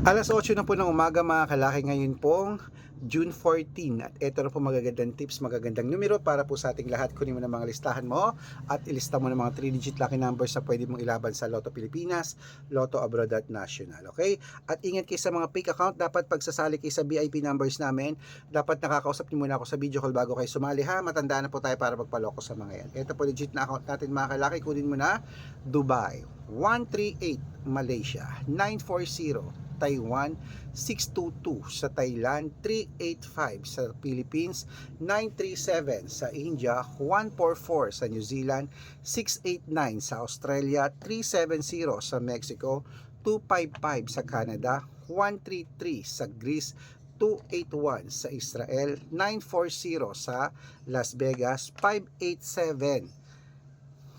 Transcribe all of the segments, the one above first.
Alas 8 na po ng umaga mga kalaki, ngayon pong June 14 at ito na po magagandang tips, magagandang numero para po sa ating lahat. Kunin mo na mga listahan mo at ilista mo na mga 3-digit lucky numbers na pwede mong ilaban sa Lotto Pilipinas, Lotto Abroad at National. Okay? At ingat kayo sa mga fake account, dapat pagsasali kayo sa VIP numbers namin, dapat nakakausap niyo muna ako sa video call bago kayo sumali ha. Matandaan na po tayo para magpaloko sa mga yan. Ito po legit na account natin mga kalaki, kunin mo na Dubai 138, Malaysia 940, Taiwan 622, sa Thailand 385, sa Philippines 937, sa India 144, sa New Zealand 689, sa Australia 370, sa Mexico 255, sa Canada 133, sa Greece 281, sa Israel 940, sa Las Vegas 587,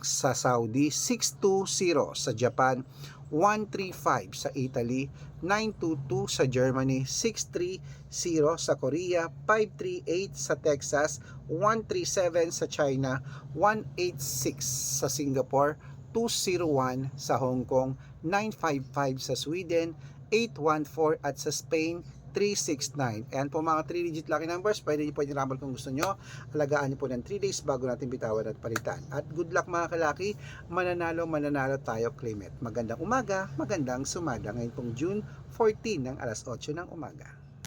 sa Saudi 620, sa Japan 135, sa Italy 922, sa Germany 630, sa Korea 538, sa Texas 137, sa China 186, sa Singapore 201, sa Hong Kong 955, sa Sweden 814 at sa Spain 369. Ayan po mga 3-digit lucky numbers, pwede nyo po i-rumble kung gusto nyo. Alagaan nyo po ng 3 days bago natin bitawan at palitan. At good luck mga kalaki, mananalo tayo, claim it. Magandang umaga, magandang sumada ngayon pong June 14 ng alas 8 ng umaga.